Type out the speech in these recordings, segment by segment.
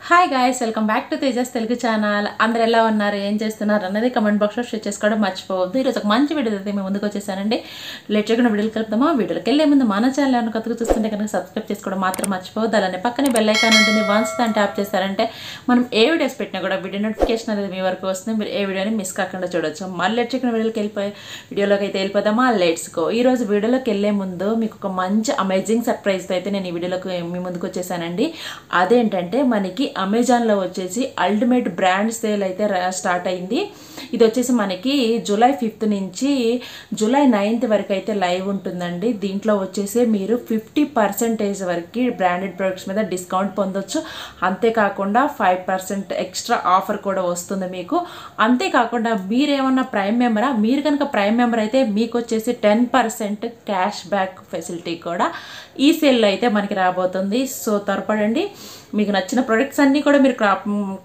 Hi guys, welcome back to Tejas Telugu channel. అందరు ఎలా ఉన్నారు, ఏం చేస్తున్నారు అన్నది కమెంట్ బాక్స్లో షేర్ చేసుకోవడం మర్చిపోవద్దు. ఈరోజు ఒక మంచి వీడియో అయితే మేము ముందుకు వచ్చేసానండి. లేట్ చేయకుండా వీడియోలు కలుపుతామా. వీడియోకి వెళ్ళే ముందు మన ఛానల్ ఏమైనా కొత్తగా చూస్తుంటే కనుక సబ్స్క్రైబ్ చేసుకోవడం మాత్రం మర్చిపోవద్దు. అలానే పక్కనే బెల్ ఐకాన్ ఉంటుంది, వన్స్ దాన్ని ట్యాప్ చేస్తారంటే మనం ఏ వీడియోస్ పెట్టినా కూడా వీడియో నోటిఫికేషన్ అనేది మీ వరకు వస్తుంది. మీరు ఏ వీడియోని మిస్ కాకుండా చూడొచ్చు. మళ్ళీ లేట్ చేయకుండా వీడియోలోకి అయితే వెళ్ళిపోదామా. Let's go. ఈరోజు వీడియోలోకి వెళ్ళే ముందు మీకు ఒక మంచి అమేజింగ్ సర్ప్రైజ్తో అయితే నేను ఈ వీడియోలోకి మీ ముందుకు వచ్చేసానండి. అదేంటంటే మనకి అమెజాన్లో వచ్చేసి అల్టిమేట్ బ్రాండ్ సేల్ అయితే స్టార్ట్ అయింది. ఇది వచ్చేసి మనకి జూలై 5th నుంచి జూలై 9th వరకు అయితే లైవ్ ఉంటుందండి. దీంట్లో వచ్చేసి మీరు 50% వరకు బ్రాండెడ్ ప్రొడక్ట్స్ మీద డిస్కౌంట్ పొందొచ్చు. అంతేకాకుండా 5% ఎక్స్ట్రా ఆఫర్ కూడా వస్తుంది మీకు. అంతేకాకుండా మీరేమన్నా ప్రైమ్ మెంబరా, మీరు కనుక ప్రైమ్ మెంబర్ అయితే మీకు వచ్చేసి 10% క్యాష్ బ్యాక్ ఫెసిలిటీ కూడా ఈ సేల్లో అయితే మనకి రాబోతుంది. సో త్వరపడండి. మీకు నచ్చిన ప్రొడక్ట్స్ అన్నీ కూడా మీరు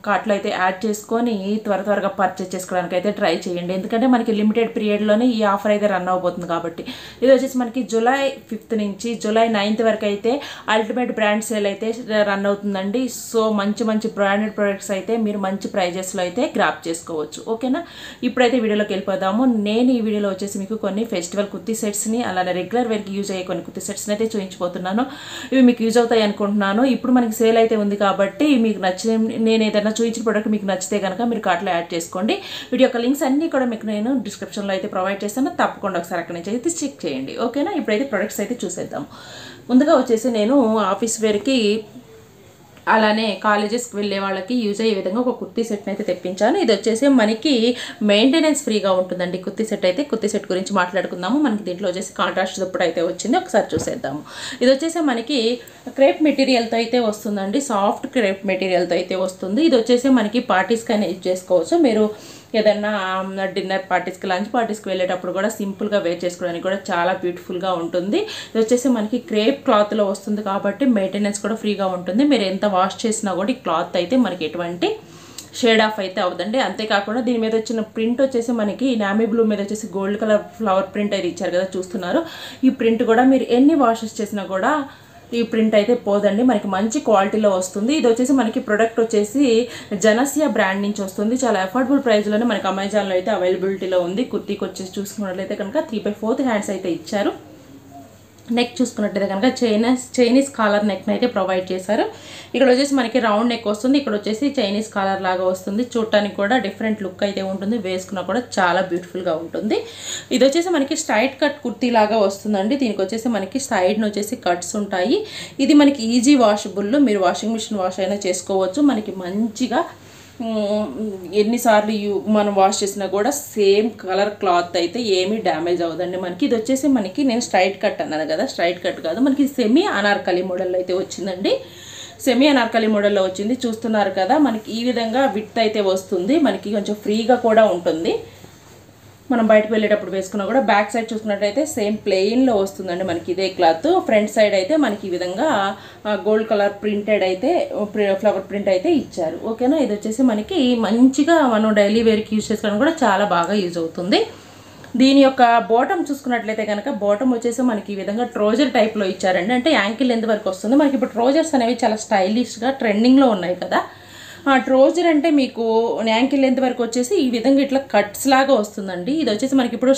కార్ట్లో అయితే యాడ్ చేసుకొని త్వరగా పర్చేస్ చేసుకోవడానికి అయితే ట్రై చేయండి. ఎందుకంటే మనకి లిమిటెడ్ పీరియడ్లోనే ఈ ఆఫర్ అయితే రన్ అవబోతుంది కాబట్టి. ఇది వచ్చేసి మనకి జూలై 5th నుంచి జూలై 9th వరకు అయితే అల్టిమేట్ బ్రాండ్ సేల్ అయితే రన్ అవుతుందండి. సో మంచి బ్రాండెడ్ ప్రొడక్ట్స్ అయితే మీరు మంచి ప్రైజెస్లో అయితే గ్రాప్ చేసుకోవచ్చు. ఓకేనా, ఇప్పుడైతే వీడియోలోకి వెళ్ళిపోదాము. నేను ఈ వీడియోలో వచ్చేసి మీకు కొన్ని ఫెస్టివల్ కుర్తీ సెట్స్ని అలానే రెగ్యులర్ వేర్కి యూజ్ అయ్యే కొన్ని కుర్తీ సెట్స్ని అయితే చూపించబోతున్నాను. ఇవి మీకు యూజ్ అవుతాయి అనుకుంటున్నాను. ఇప్పుడు మనకి సేల్ అయితే ఉంది కాబట్టి మీకు నచ్చిన నేను ఏదైనా చూపించిన ప్రోడక్ట్ మీకు నచ్చితే కనుక మీరు కార్ట్లో యాడ్ చేసుకోండి. వీడియో యొక్క లింక్స్ అన్నీ కూడా మీకు నేను డిస్క్రిప్షన్లో అయితే ప్రొవైడ్ చేస్తాను. తప్పకుండా ఒకసారి అక్కడి నుంచి అయితే చెక్ చేయండి. ఓకేనా, ఇప్పుడైతే ప్రొడక్ట్స్ అయితే చూసేద్దాం. ముందుగా వచ్చేసి నేను ఆఫీస్ వేర్కి అలానే కాలేజెస్కి వెళ్ళే వాళ్ళకి యూజ్ అయ్యే విధంగా ఒక కుర్తీ సెట్ని అయితే తెప్పించాను. ఇది వచ్చేసి మనకి మెయింటెనెన్స్ ఫ్రీగా ఉంటుందండి కుర్తీ సెట్ అయితే. కుర్తీ సెట్ గురించి మాట్లాడుకుందాము. మనకి దీంట్లో వచ్చేసి కాంట్రాస్ట్ దుప్పటి అయితే వచ్చింది, ఒకసారి చూసేద్దాము. ఇది వచ్చేసి మనకి క్రేప్ మెటీరియల్తో అయితే వస్తుందండి, సాఫ్ట్ క్రేప్ మెటీరియల్తో అయితే వస్తుంది. ఇది వచ్చేసి మనకి పార్టీస్కి అయినా యూజ్ చేసుకోవచ్చు. మీరు ఏదన్నా డిన్నర్ పార్టీస్కి, లంచ్ పార్టీస్కి వెళ్ళేటప్పుడు కూడా సింపుల్గా వేర్ చేసుకోవడానికి కూడా చాలా బ్యూటిఫుల్గా ఉంటుంది. ఇది వచ్చేసి మనకి క్రేప్ క్లాత్లో వస్తుంది కాబట్టి మెయింటెనెన్స్ కూడా ఫ్రీగా ఉంటుంది. మీరు ఎంత వాష్ చేసినా కూడా ఈ క్లాత్ అయితే మనకి ఎటువంటి షేడ్ ఆఫ్ అయితే అవుదండి. అంతేకాకుండా దీని మీద వచ్చిన ప్రింట్ వచ్చేసి మనకి నామీ బ్లూ మీద వచ్చేసి గోల్డ్ కలర్ ఫ్లవర్ ప్రింట్ అయితే ఇచ్చారు కదా, చూస్తున్నారు. ఈ ప్రింట్ కూడా మీరు ఎన్ని వాషెస్ చేసినా కూడా ఈ ప్రింట్ అయితే పోదండి, మనకి మంచి క్వాలిటీలో వస్తుంది. ఇది వచ్చేసి మనకి ప్రొడక్ట్ వచ్చేసి జనసియా బ్రాండ్ నుంచి వస్తుంది. చాలా అఫోర్డబుల్ ప్రైస్లోనే మనకి అమెజాన్లో అయితే అవైలబిలిటీలో ఉంది. కుర్తీకి వచ్చేసి చూసుకున్నట్లయితే కనుక 3/4 హ్యాండ్స్ అయితే ఇచ్చారు. నెక్ చూసుకున్నట్లయితే కనుక చైనీస్ కాలర్ నెక్ని అయితే ప్రొవైడ్ చేశారు. ఇక్కడ వచ్చేసి మనకి రౌండ్ నెక్ వస్తుంది, ఇక్కడ వచ్చేసి చైనీస్ కాలర్ లాగా వస్తుంది. చూడటానికి కూడా డిఫరెంట్ లుక్ అయితే ఉంటుంది, వేసుకున్నా కూడా చాలా బ్యూటిఫుల్గా ఉంటుంది. ఇది వచ్చేసి మనకి స్ట్రైట్ కట్ కుర్తీ లాగా వస్తుందండి. దీనికి వచ్చేసి మనకి సైడ్ను వచ్చేసి కట్స్ ఉంటాయి. ఇది మనకి ఈజీ వాషబుల్, మీరు వాషింగ్ మిషన్ వాష్ అయినా చేసుకోవచ్చు. మనకి మంచిగా ఎన్నిసార్లు మనం వాష్ చేసినా కూడా సేమ్ కలర్ క్లాత్ అయితే ఏమీ డ్యామేజ్ అవ్వదండి మనకి. ఇది వచ్చేసి మనకి నేను స్ట్రైట్ కట్ అన్నాను కదా, స్ట్రైట్ కట్ కాదు, మనకి సెమీ అనార్కలి మోడల్లో అయితే వచ్చిందండి. సెమీ అనార్కలి మోడల్లో వచ్చింది, చూస్తున్నారు కదా. మనకి ఈ విధంగా విడ్త్ అయితే వస్తుంది, మనకి కొంచెం ఫ్రీగా కూడా ఉంటుంది. మనం బయటకు వెళ్ళేటప్పుడు వేసుకున్నా కూడా. బ్యాక్ సైడ్ చూసుకున్నట్టయితే సేమ్ ప్లెయిన్లో వస్తుందండి మనకి ఇదే క్లాత్. ఫ్రంట్ సైడ్ అయితే మనకి ఈ విధంగా గోల్డ్ కలర్ ప్రింటెడ్ అయితే ఫ్లవర్ ప్రింట్ అయితే ఇచ్చారు. ఓకేనా, ఇది వచ్చేసి మనకి మంచిగా మనం డైలీ వేర్కి యూజ్ చేసుకోవడానికి కూడా చాలా బాగా యూజ్ అవుతుంది. దీని యొక్క బాటమ్ చూసుకున్నట్లయితే కనుక బాటమ్ వచ్చేసి మనకి ఈ విధంగా ట్రోజర్ టైప్లో ఇచ్చారండి. అంటే యాంకిల్ లెంత్ వరకు వస్తుంది. మనకి ఇప్పుడు ట్రోజర్స్ అనేవి చాలా స్టైలిష్గా ట్రెండింగ్లో ఉన్నాయి కదా. ట్రోజర్ అంటే మీకు యాంకిల్ లెంత్ వరకు వచ్చేసి ఈ విధంగా ఇట్లా కట్స్ లాగా వస్తుందండి. ఇది వచ్చేసి మనకి ఇప్పుడు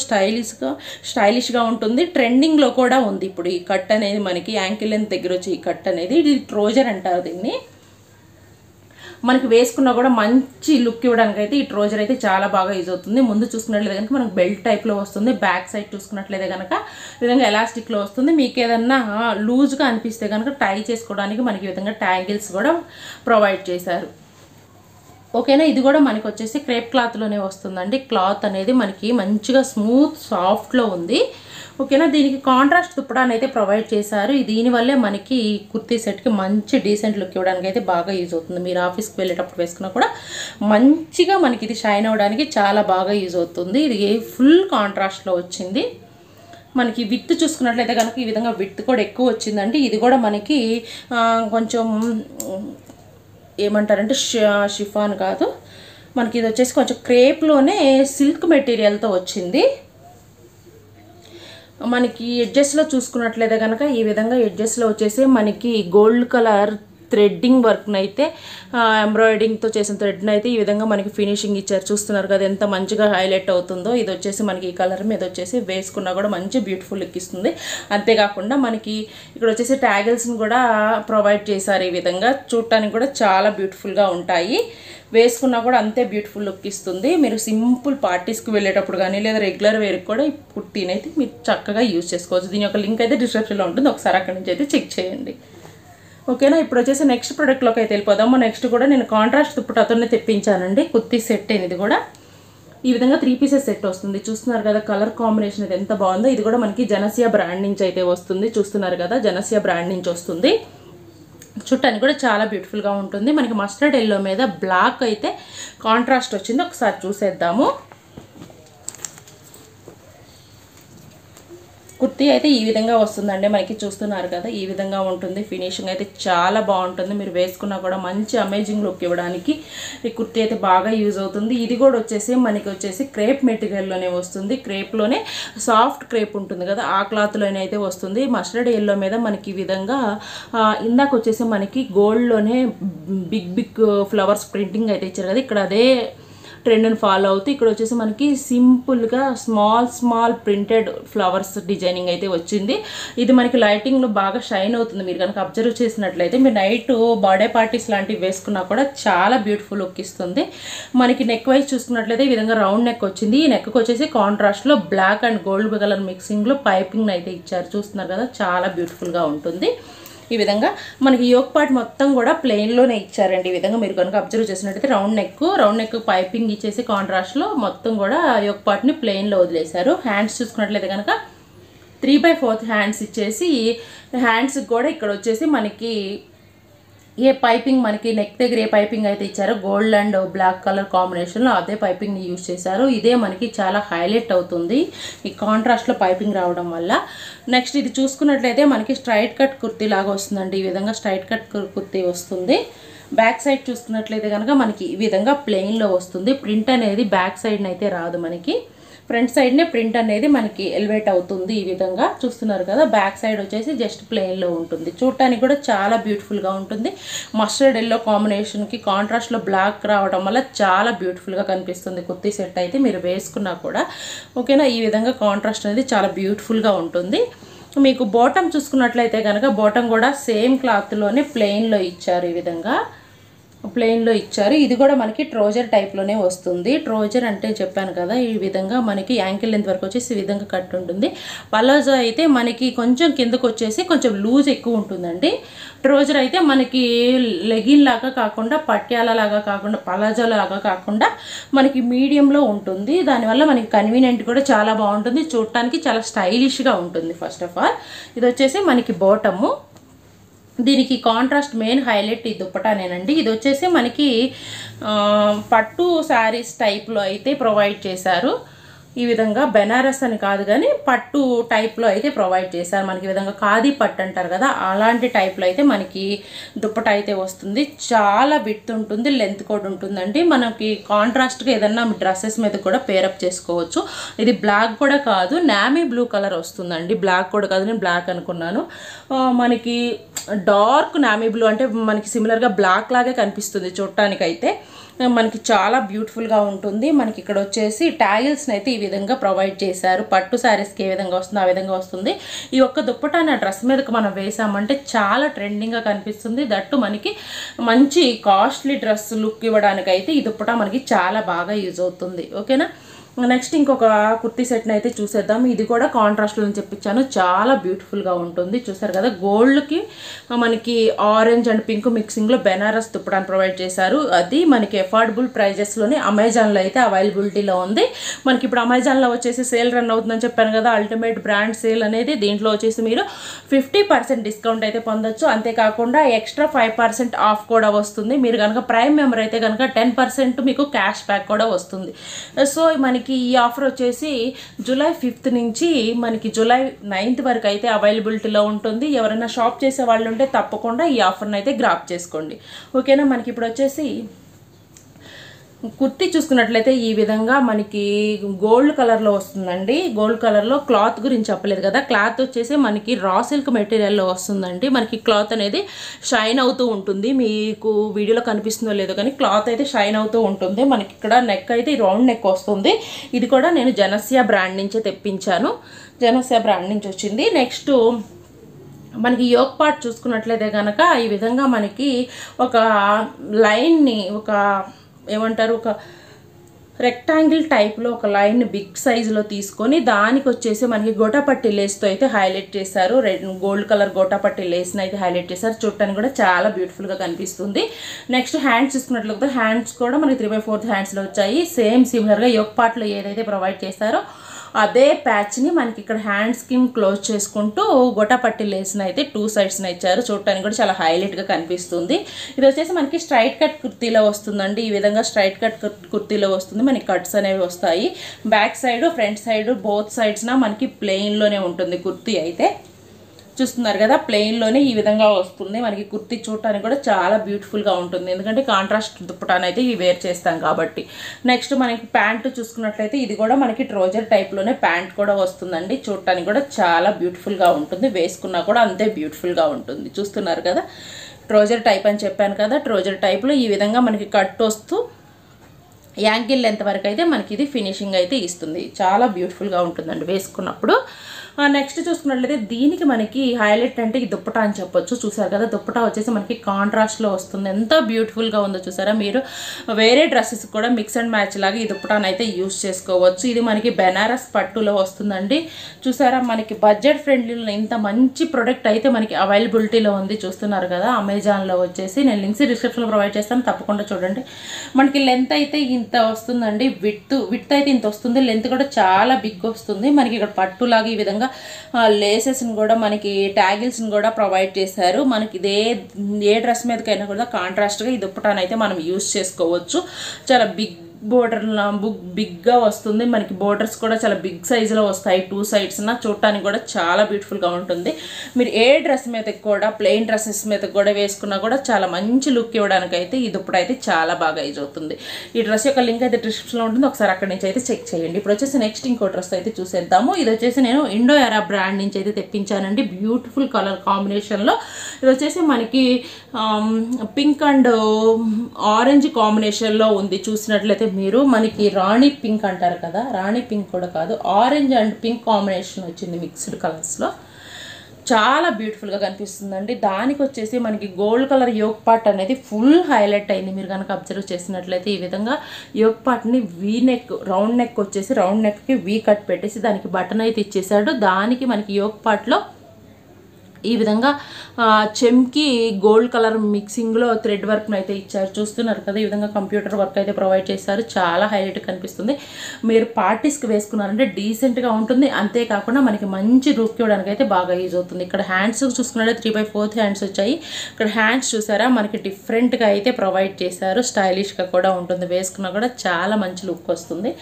స్టైలిష్గా ఉంటుంది, ట్రెండింగ్లో కూడా ఉంది ఇప్పుడు ఈ కట్ అనేది. మనకి యాంకిల్ లెంత్ దగ్గర వచ్చి ఈ కట్ అనేది ఇది ట్రోజర్ అంటారు దీన్ని. మనకి వేసుకున్నా కూడా మంచి లుక్ ఇవ్వడానికి అయితే ఈ ట్రోజర్ అయితే చాలా బాగా యూజ్ అవుతుంది. ముందు చూసుకున్నట్లయితే కనుక మనకు బెల్ట్ టైప్లో వస్తుంది. బ్యాక్ సైడ్ చూసుకున్నట్లయితే కనుక ఈ విధంగా ఎలాస్టిక్లో వస్తుంది. మీకు ఏదన్నా లూజ్గా అనిపిస్తే కనుక టై చేసుకోవడానికి మనకి ఈ విధంగా ట్యాంగిల్స్ కూడా ప్రొవైడ్ చేశారు. ఓకేనా, ఇది కూడా మనకి వచ్చేసి క్రేప్ క్లాత్లోనే వస్తుందండి. క్లాత్ అనేది మనకి మంచిగా స్మూత్ సాఫ్ట్లో ఉంది. ఓకేనా, దీనికి కాంట్రాస్ట్ దుప్పటాన్ని అయితే ప్రొవైడ్ చేశారు. దీనివల్లే మనకి ఈ కుర్తీ సెట్కి మంచి డీసెంట్ లుక్ ఇవ్వడానికి అయితే బాగా యూజ్ అవుతుంది. మీరు ఆఫీస్కి వెళ్ళేటప్పుడు వేసుకున్నా కూడా మంచిగా మనకి ఇది షైన్ అవ్వడానికి చాలా బాగా యూజ్ అవుతుంది. ఇది ఫుల్ కాంట్రాస్ట్లో వచ్చింది. మనకి విత్ చూసుకున్నట్లయితే కనుక ఈ విధంగా విత్ కూడా ఎక్కువ వచ్చిందండి. ఇది కూడా మనకి కొంచెం ఏమంటారంటే షిఫాన్ కాదు, మనకి ఇది వచ్చేసి కొంచెం క్రేప్లోనే సిల్క్ మెటీరియల్తో వచ్చింది. మనకి ఎడ్జెస్లో చూసుకున్నట్లయితే కనుక ఈ విధంగా ఎడ్జెస్లో వచ్చేసి మనకి గోల్డ్ కలర్ థ్రెడ్డింగ్ వర్క్ని అయితే ఎంబ్రాయిడింగ్తో చేసిన థ్రెడ్ని అయితే ఈ విధంగా మనకి ఫినిషింగ్ ఇచ్చారు. చూస్తున్నారు కదా ఎంత మంచిగా హైలైట్ అవుతుందో. ఇది వచ్చేసి మనకి ఈ కలర్ మీద వచ్చేసి వేసుకున్నా కూడా మంచి బ్యూటిఫుల్ లుక్ ఇస్తుంది. అంతేకాకుండా మనకి ఇక్కడ వచ్చేసి ట్యాగిల్స్ని కూడా ప్రొవైడ్ చేశారు. ఈ విధంగా చూడటానికి కూడా చాలా బ్యూటిఫుల్గా ఉంటాయి. వేసుకున్నా కూడా అంతే బ్యూటిఫుల్ లుక్ ఇస్తుంది. మీరు సింపుల్ పార్టీస్కి వెళ్ళేటప్పుడు కానీ లేదా రెగ్యులర్ వేర్కి కూడా ఈ కుర్తీని అయితే మీరు చక్కగా యూజ్ చేసుకోవచ్చు. దీని యొక్క లింక్ అయితే డిస్క్రిప్షన్లో ఉంటుంది, ఒకసారి అక్కడి నుంచి అయితే చెక్ చేయండి. ఓకేనా, ఇప్పుడు వచ్చేసి నెక్స్ట్ ప్రోడక్ట్లోకి అయితే వెళ్ళిపోదాము. నెక్స్ట్ కూడా నేను కాంట్రాస్ట్ దుప్పటాతోనే తెప్పించానండి కుర్తీ సెట్. ఇది కూడా ఈ విధంగా 3 పీసెస్ సెట్ వస్తుంది. చూస్తున్నారు కదా కలర్ కాంబినేషన్ అయితే ఎంత బాగుందో. ఇది కూడా మనకి జనసియా బ్రాండ్ నుంచి అయితే వస్తుంది. చూస్తున్నారు కదా జనసియా బ్రాండ్ నుంచి వస్తుంది. చుట్టానికి కూడా చాలా బ్యూటిఫుల్గా ఉంటుంది. మనకి మస్టర్డ్ ఎల్లో మీద బ్లాక్ అయితే కాంట్రాస్ట్ వచ్చింది. ఒకసారి చూసేద్దాము. కుర్తీ అయితే ఈ విధంగా వస్తుందండి. మనకి చూస్తున్నారు కదా ఈ విధంగా ఉంటుంది. ఫినిషింగ్ అయితే చాలా బాగుంటుంది. మీరు వేసుకున్నా కూడా మంచి అమేజింగ్ లుక్ ఇవ్వడానికి ఈ కుర్తీ అయితే బాగా యూజ్ అవుతుంది. ఇది కూడా వచ్చేసి మనకి వచ్చేసి క్రేప్ మెటీరియల్లోనే వస్తుంది. క్రేప్లోనే సాఫ్ట్ క్రేప్ ఉంటుంది కదా, ఆ క్లాత్లోనే అయితే వస్తుంది. మస్టర్డ్ ఎల్లో మీద మనకి ఈ విధంగా ఇందాక వచ్చేసి మనకి గోల్డ్లోనే బిగ్ ఫ్లవర్స్ ప్రింటింగ్ అయితే ఇచ్చారు కదా, ఇక్కడ అదే ట్రెండ్ని ఫాలో అవుతూ ఇక్కడ వచ్చేసి మనకి సింపుల్గా స్మాల్ ప్రింటెడ్ ఫ్లవర్స్ డిజైనింగ్ అయితే వచ్చింది. ఇది మనకి లైటింగ్లో బాగా షైన్ అవుతుంది. మీరు కనుక అబ్జర్వ్ చేసినట్లయితే మీరు నైట్ బర్త్డే పార్టీస్ లాంటివి వేసుకున్నా కూడా చాలా బ్యూటిఫుల్ లుక్ ఇస్తుంది. మనకి నెక్ వైజ్ చూసుకున్నట్లయితే ఈ విధంగా రౌండ్ నెక్ వచ్చింది. ఈ నెక్కి వచ్చేసి కాంట్రాస్ట్లో బ్లాక్ అండ్ గోల్డ్ కలర్ మిక్సింగ్లో పైపింగ్ అయితే ఇచ్చారు. చూస్తున్నారు కదా చాలా బ్యూటిఫుల్గా ఉంటుంది. ఈ విధంగా మనకి యోక్ పార్ట్ మొత్తం కూడా ప్లెయిన్లోనే ఇచ్చారండి. ఈ విధంగా మీరు కనుక అబ్జర్వ్ చేసినట్టయితే రౌండ్ నెక్ పైపింగ్ ఇచ్చేసి కాంట్రాస్ట్లో మొత్తం కూడా యోక్ పార్ట్ని ప్లెయిన్లో వదిలేశారు. హ్యాండ్స్ చూసుకున్నట్లయితే కనుక 3/4 హ్యాండ్స్ ఇచ్చేసి హ్యాండ్స్కి కూడా ఇక్కడ వచ్చేసి మనకి ఏ పైపింగ్ మనకి నెక్ దగ్గర ఏ పైపింగ్ అయితే ఇచ్చారో గోల్డ్ అండ్ బ్లాక్ కలర్ కాంబినేషన్లో అదే పైపింగ్ని యూజ్ చేశారు. ఇదే మనకి చాలా హైలైట్ అవుతుంది ఈ కాంట్రాస్ట్లో పైపింగ్ రావడం వల్ల. నెక్స్ట్ ఇది చూసుకున్నట్లయితే మనకి స్ట్రైట్ కట్ కుర్తీ లాగా వస్తుందండి. ఈ విధంగా స్ట్రైట్ కట్ కుర్తీ వస్తుంది. బ్యాక్ సైడ్ చూసుకున్నట్లయితే కనుక మనకి ఈ విధంగా ప్లెయిన్లో వస్తుంది. ప్రింట్ అనేది బ్యాక్ సైడ్ని అయితే రాదు, మనకి ఫ్రంట్ సైడ్నే ప్రింట్ అనేది మనకి ఎలివేట్ అవుతుంది. ఈ విధంగా చూస్తున్నారు కదా. బ్యాక్ సైడ్ వచ్చేసి జస్ట్ ప్లెయిన్లో ఉంటుంది. చూడటానికి కూడా చాలా బ్యూటిఫుల్గా ఉంటుంది. మస్టర్డ్ ఎల్లో కాంబినేషన్కి కాంట్రాస్ట్లో బ్లాక్ రావడం వల్ల చాలా బ్యూటిఫుల్గా కనిపిస్తుంది కుర్తీ సెట్ అయితే మీరు వేసుకున్నా కూడా. ఓకేనా, ఈ విధంగా కాంట్రాస్ట్ అనేది చాలా బ్యూటిఫుల్గా ఉంటుంది. మీకు బాటమ్ చూసుకున్నట్లయితే కనుక బాటమ్ కూడా సేమ్ క్లాత్లోనే ప్లెయిన్లో ఇచ్చారు. ఈ విధంగా ప్లెయిన్లో ఇచ్చారు. ఇది కూడా మనకి ట్రౌజర్ టైప్లోనే వస్తుంది. ట్రౌజర్ అంటే చెప్పాను కదా, ఈ విధంగా మనకి యాంకిల్ లెంత్ వరకు వచ్చేసి ఈ విధంగా కట్ ఉంటుంది. పలాజో అయితే మనకి కొంచెం కిందకు వచ్చేసి కొంచెం లూజ్ ఎక్కువ ఉంటుందండి. ట్రౌజర్ అయితే మనకి లెగిన్ లాగా కాకుండా పట్యాల లాగా కాకుండా పలాజో లాగా కాకుండా మనకి మీడియంలో ఉంటుంది. దానివల్ల మనకి కన్వీనియంట్ కూడా చాలా బాగుంటుంది. చూడటానికి చాలా స్టైలిష్గా ఉంటుంది. ఫస్ట్ ఆఫ్ ఆల్ ఇది వచ్చేసి మనకి బాటము. దీనికి కాంట్రాస్ట్ మెయిన్ హైలైట్ ఈ దుప్పటానేనండి. ఇది వచ్చేసి మనకి పట్టు శారీస్ టైప్లో అయితే ప్రొవైడ్ చేశారు. ఈ విధంగా బెనారస్ అని కాదు కానీ పట్టు టైప్లో అయితే ప్రొవైడ్ చేశారు. మనకి ఈ విధంగా ఖాదీ పట్టు అంటారు కదా, అలాంటి టైప్లో అయితే మనకి దుప్పట అయితే వస్తుంది. చాలా విడ్త్ ఉంటుంది, లెంత్ కూడా ఉంటుందండి. మనకి కాంట్రాస్ట్గా ఏదన్నా డ్రెస్సెస్ మీద కూడా పేరప్ చేసుకోవచ్చు. ఇది బ్లాక్ కూడా కాదు, నామీ బ్లూ కలర్ వస్తుందండి. బ్లాక్ కూడా కాదు, నేను బ్లాక్ అనుకున్నాను. మనకి డార్క్ నామీ బ్లూ అంటే మనకి సిమిలర్గా బ్లాక్ లాగే కనిపిస్తుంది చూడటానికైతే. మనకి చాలా బ్యూటిఫుల్గా ఉంటుంది. మనకి ఇక్కడ వచ్చేసి ట్యాగిల్స్ని అయితే ఈ విధంగా ప్రొవైడ్ చేశారు. పట్టు శారీస్కి ఏ విధంగా వస్తుందో ఆ విధంగా వస్తుంది. ఈ ఒక్క దుప్పటాన్ని ఆ డ్రెస్ మీదకి మనం వేసామంటే చాలా ట్రెండింగ్గా కనిపిస్తుంది. దట్టు మనకి మంచి కాస్ట్లీ డ్రెస్ లుక్ ఇవ్వడానికి అయితే ఈ దుప్పటా మనకి చాలా బాగా యూజ్ అవుతుంది. ఓకేనా, నెక్స్ట్ ఇంకొక కుర్తీ సెట్ని అయితే చూసేద్దాం. ఇది కూడా కాంట్రాస్ట్లో చెప్పించాను, చాలా బ్యూటిఫుల్గా ఉంటుంది. చూసారు కదా, గోల్డ్కి మనకి ఆరెంజ్ అండ్ పింక్ మిక్సింగ్లో బెనారస్ దుప్పటాన్ని ప్రొవైడ్ చేశారు. అది మనకి అఫోర్డబుల్ ప్రైజెస్లోనే అమెజాన్లో అయితే అవైలబిలిటీలో ఉంది. మనకి ఇప్పుడు అమెజాన్లో వచ్చేసి సేల్ రన్ అవుతుందని చెప్పాను కదా, అల్టిమేట్ బ్రాండ్ సేల్ అనేది. దీంట్లో వచ్చేసి మీరు 50% డిస్కౌంట్ అయితే పొందొచ్చు. అంతేకాకుండా ఎక్స్ట్రా 5% ఆఫ్ కూడా వస్తుంది. మీరు కనుక ప్రైమ్ మెంబర్ అయితే కనుక 10% మీకు క్యాష్ బ్యాక్ కూడా వస్తుంది. సో మనకి ఈ ఆఫర్ వచ్చేసి జూలై 5th నుంచి మనకి జూలై 9th వరకు అయితే అవైలబిలిటీలో ఉంటుంది. ఎవరైనా షాప్ చేసే వాళ్ళు ఉంటే తప్పకుండా ఈ ఆఫర్ని అయితే గ్రాప్ చేసుకోండి. ఓకేనా, మనకి ఇప్పుడు వచ్చేసి కుర్తీ చూసుకున్నట్లయితే ఈ విధంగా మనకి గోల్డ్ కలర్లో వస్తుందండి. గోల్డ్ కలర్లో క్లాత్ గురించి చెప్పలేదు కదా, క్లాత్ వచ్చేసి మనకి రా సిల్క్ మెటీరియల్లో వస్తుందండి. మనకి క్లాత్ అనేది షైన్ అవుతూ ఉంటుంది, మీకు వీడియోలో కనిపిస్తుందో లేదో కానీ క్లాత్ అయితే షైన్ అవుతూ ఉంటుంది. మనకి ఇక్కడ నెక్ అయితే రౌండ్ నెక్ వస్తుంది. ఇది కూడా నేను జనస్యా బ్రాండ్ నుంచే తెప్పించాను, జనస్యా బ్రాండ్ నుంచి వచ్చింది. నెక్స్ట్ మనకి యోక్ పార్ట్ చూసుకున్నట్లయితే కనుక ఈ విధంగా మనకి ఒక లైన్ని ఒక ఏమంటారు ఒక రెక్టాంగిల్ టైప్లో ఒక లైన్ బిగ్ సైజులో తీసుకొని దానికి వచ్చేసి మనకి గోటాపట్టి లేస్తో అయితే హైలైట్ చేశారు. రెడ్ గోల్డ్ కలర్ గోటాపట్టి లేస్ని అయితే హైలైట్ చేశారు. చూడటానికి కూడా చాలా బ్యూటిఫుల్గా కనిపిస్తుంది. నెక్స్ట్ హ్యాండ్స్ చూసుకున్నట్లయితే హ్యాండ్స్ కూడా మనకి 3/4 హ్యాండ్స్లో వచ్చాయి. సేమ్ సిమిలర్గా యోక్ పార్ట్లో ఏదైతే ప్రొవైడ్ చేశారో అదే ప్యాచ్ని మనకి ఇక్కడ హ్యాండ్ స్కిన్ క్లోజ్ చేసుకుంటూ గొటాపట్టి లేస్ని అయితే 2 సైడ్స్ని ఇచ్చారు. చూడటానికి కూడా చాలా హైలైట్గా కనిపిస్తుంది. ఇది వచ్చేసి మనకి స్ట్రైట్ కట్ కుర్తీలో వస్తుందండి. ఈ విధంగా స్ట్రైట్ కట్ కుర్తీలో వస్తుంది. మనకి కట్స్ అనేవి వస్తాయి. Back side front side both సైడ్స్న మనకి ప్లెయిన్లోనే ఉంటుంది కుర్తీ అయితే. చూస్తున్నారు కదా, ప్లెయిన్లోనే ఈ విధంగా వస్తుంది. మనకి కుర్తీ చూడటానికి కూడా చాలా బ్యూటిఫుల్గా ఉంటుంది, ఎందుకంటే కాంట్రాస్ట్ దుప్పటాన్ని అయితే ఇవి వేర్ చేస్తాం కాబట్టి. నెక్స్ట్ మనకి ప్యాంటు చూసుకున్నట్లయితే ఇది కూడా మనకి ట్రౌజర్ టైప్లోనే ప్యాంట్ కూడా వస్తుందండి. చూడటానికి కూడా చాలా బ్యూటిఫుల్గా ఉంటుంది, వేసుకున్నా కూడా అంతే బ్యూటిఫుల్గా ఉంటుంది. చూస్తున్నారు కదా, ట్రౌజర్ టైప్ అని చెప్పాను కదా, ట్రౌజర్ టైప్లో ఈ విధంగా మనకి కట్ వస్తూ యాంకిల్ లెంత్ వరకు అయితే మనకి ఇది ఫినిషింగ్ అయితే ఇస్తుంది. చాలా బ్యూటిఫుల్గా ఉంటుందండి వేసుకున్నప్పుడు. నెక్స్ట్ చూసుకున్నట్లయితే దీనికి మనకి హైలైట్ అంటే ఈ దుప్పటా అని చెప్పొచ్చు. చూసారు కదా, దుప్పటా వచ్చేసి మనకి కాంట్రాస్ట్లో వస్తుంది. ఎంత బ్యూటిఫుల్గా ఉందో చూసారా. మీరు వేరే డ్రెస్సెస్ కూడా మిక్స్ అండ్ మ్యాచ్ లాగా ఈ దుప్పటాన్ని అయితే యూస్ చేసుకోవచ్చు. ఇది మనకి బెనారస్ పట్టులో వస్తుందండి. చూసారా, మనకి బడ్జెట్ ఫ్రెండ్లీలో ఇంత మంచి ప్రోడక్ట్ అయితే మనకి అవైలబిలిటీలో ఉంది. చూస్తున్నారు కదా, అమెజాన్లో వచ్చేసి నేను లింక్స్ డిస్క్రిప్షన్లో ప్రొవైడ్ చేస్తాను, తప్పకుండా చూడండి. మనకి లెంత్ అయితే ఇంత వస్తుందండి, విడ్త్ అయితే ఇంత వస్తుంది, లెంత్ కూడా చాలా బిగ్ వస్తుంది. మనకి ఇక్కడ పట్టులాగా ఈ విధంగా లేసెస్ని కూడా మనకి ట్యాగిల్స్ని కూడా ప్రొవైడ్ చేశారు. మనకి ఏ డ్రెస్ మీదకైనా కూడా కాంట్రాస్ట్గా ఈ దుప్పటాన్ని అయితే మనం యూస్ చేసుకోవచ్చు. చాలా బోర్డర్ బిగ్గా వస్తుంది. మనకి బోర్డర్స్ కూడా చాలా బిగ్ సైజులో వస్తాయి 2 సైడ్స్న. చూడటానికి కూడా చాలా బ్యూటిఫుల్గా ఉంటుంది. మీరు ఏ డ్రెస్ మీదకి కూడా ప్లెయిన్ డ్రెస్సెస్ మీద కూడా వేసుకున్నా కూడా చాలా మంచి లుక్ ఇవ్వడానికి అయితే ఈ దుప్పట అయితే చాలా బాగా యూజ్ అవుతుంది. ఈ డ్రెస్ యొక్క లింక్ అయితే డిస్క్రిప్షన్లో ఉంటుంది, ఒకసారి అక్కడి నుంచి అయితే చెక్ చేయండి. ఇప్పుడు వచ్చేసి నెక్స్ట్ ఇంకో డ్రెస్ అయితే చూసేద్దాము. ఇది వచ్చేసి నేను ఇండో ఎరా బ్రాండ్ నుంచి అయితే తెప్పించానండి. బ్యూటిఫుల్ కలర్ కాంబినేషన్లో ఇది వచ్చేసి మనకి పింక్ అండ్ ఆరెంజ్ కాంబినేషన్లో ఉంది. చూసినట్లయితే మీరు మనకి రాణి పింక్ అంటారు కదా, రాణి పింక్ కూడా కాదు, ఆరెంజ్ అండ్ పింక్ కాంబినేషన్ వచ్చింది మిక్స్డ్ కలర్స్లో. చాలా బ్యూటిఫుల్గా కనిపిస్తుందండి. దానికి వచ్చేసి మనకి గోల్డ్ కలర్ యోక్ పార్ట్ అనేది ఫుల్ హైలైట్ అయింది. మీరు కనుక అబ్జర్వ్ చేసినట్లయితే ఈ విధంగా యోక్ పార్ట్ని వీ నెక్, రౌండ్ నెక్ వచ్చేసి రౌండ్ నెక్కి వీ కట్ పెట్టేసి దానికి బటన్ అయితే ఇచ్చేసాడు. దానికి మనకి యోక్ పార్ట్లో ఈ విధంగా చెమ్కి గోల్డ్ కలర్ మిక్సింగ్లో థ్రెడ్ వర్క్ను అయితే ఇచ్చారు. చూస్తున్నారు కదా, ఈ విధంగా కంప్యూటర్ వర్క్ అయితే ప్రొవైడ్ చేశారు. చాలా హైలైట్ కనిపిస్తుంది. మీరు పార్టీస్కి వేసుకున్నారంటే డీసెంట్గా ఉంటుంది, అంతేకాకుండా మనకి మంచి లుక్ ఇవ్వడానికి అయితే బాగా యూజ్ అవుతుంది. ఇక్కడ హ్యాండ్స్ చూసుకున్నట్లయితే 3/4 హ్యాండ్స్ వచ్చాయి. ఇక్కడ హ్యాండ్స్ చూసారా, మనకి డిఫరెంట్గా అయితే ప్రొవైడ్ చేశారు. స్టైలిష్గా కూడా ఉంటుంది, వేసుకున్నా కూడా చాలా మంచి లుక్ వస్తుంది.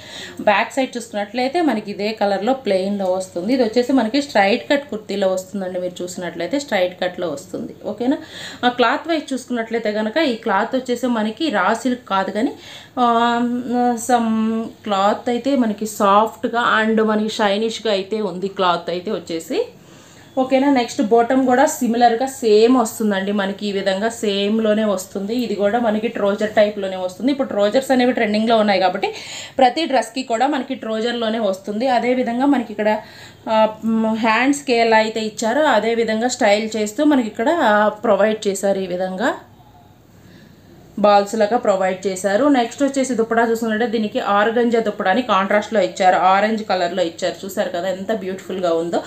బ్యాక్ సైడ్ చూసుకున్నట్లయితే మనకి ఇదే కలర్లో ప్లెయిన్లో వస్తుంది. ఇది వచ్చేసి మనకి స్ట్రైట్ కట్ కుర్తీలో వస్తుందండి. మీరు చూసినట్లయితే స్ట్రైట్ కట్లో వస్తుంది. ఓకేనా, ఆ క్లాత్ వైజ్ చూసుకున్నట్లయితే కనుక ఈ క్లాత్ వచ్చేసి మనకి రా సిల్క్ కాదు కానీ సమ్ క్లాత్ అయితే మనకి సాఫ్ట్గా అండ్ మనకి షైనిష్గా అయితే ఉంది క్లాత్ అయితే వచ్చేసి. ఓకేనా, నెక్స్ట్ బాటమ్ కూడా సిమిలర్గా సేమ్ వస్తుందండి. మనకి ఈ విధంగా సేమ్లోనే వస్తుంది. ఇది కూడా మనకి ట్రోజర్ టైప్లోనే వస్తుంది. ఇప్పుడు ట్రోజర్స్ అనేవి ట్రెండింగ్లో ఉన్నాయి కాబట్టి ప్రతి డ్రెస్కి కూడా మనకి ట్రోజర్లోనే వస్తుంది. అదేవిధంగా మనకి ఇక్కడ హ్యాండ్స్కి ఎలా అయితే ఇచ్చారో అదేవిధంగా స్టైల్ చేస్తూ మనకి ఇక్కడ ప్రొవైడ్ చేశారు. ఈ విధంగా బాల్స్ లాగా ప్రొవైడ్ చేశారు. నెక్స్ట్ వచ్చేసి దుప్పటా చూసుకుంటే దీనికి ఆర్గంజా దుప్పటాని కాంట్రాస్ట్లో ఇచ్చారు, ఆరెంజ్ కలర్లో ఇచ్చారు. చూసారు కదా ఎంత బ్యూటిఫుల్గా ఉందో.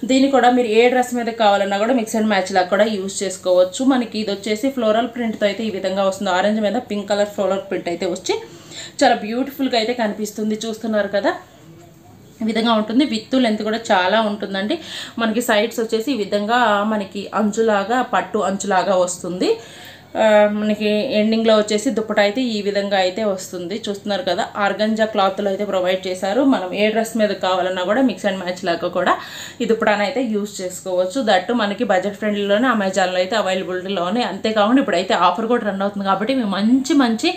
దీన్ని కూడా మీరు ఏ డ్రెస్ మీద కావాలన్నా కూడా మిక్స్ అండ్ మ్యాచ్ లాగా కూడా యూజ్ చేసుకోవచ్చు. మనకి ఇది వచ్చేసి ఫ్లోరల్ ప్రింట్తో అయితే ఈ విధంగా వస్తుంది. ఆరెంజ్ మీద పింక్ కలర్ ఫ్లోరల్ ప్రింట్ అయితే వచ్చి చాలా బ్యూటిఫుల్గా అయితే కనిపిస్తుంది. చూస్తున్నారు కదా, ఈ విధంగా ఉంటుంది. విత్ లెంత్ కూడా చాలా ఉంటుందండి. మనకి సైడ్స్ వచ్చేసి ఈ విధంగా మనకి అంచులాగా పట్టు అంచులాగా వస్తుంది. మనకి ఎండింగ్లో వచ్చేసి దుప్పటా అయితే ఈ విధంగా అయితే వస్తుంది. చూస్తున్నారు కదా, ఆర్గంజా క్లాత్లో అయితే ప్రొవైడ్ చేశారు. మనం ఏ డ్రెస్ మీద కావాలన్నా కూడా మిక్స్ అండ్ మ్యాచ్ లాగా కూడా ఈ దుప్పటాను అయితే యూజ్ చేసుకోవచ్చు. దట్టు మనకి బడ్జెట్ ఫ్రెండ్లీలోనే అమెజాన్లో అయితే అవైలబిలిటీలోనే. అంతేకాకుండా ఇప్పుడైతే ఆఫర్ కూడా రన్ అవుతుంది కాబట్టి మేము మంచి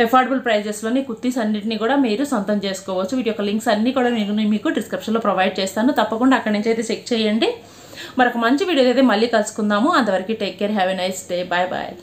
అఫోర్డబుల్ ప్రైజెస్లోని కుర్తీస్ అన్నింటినీ కూడా మీరు సొంతం చేసుకోవచ్చు. వీటి యొక్క లింక్స్ అన్నీ కూడా నేను మీకు డిస్క్రిప్షన్లో ప్రొవైడ్ చేస్తాను. తప్పకుండా అక్కడి నుంచి అయితే చెక్ చేయండి. మరొక మంచి వీడియో అయితే మళ్ళీ కలుసుకుందాము. అంతవరకు take care, have a nice day, bye bye.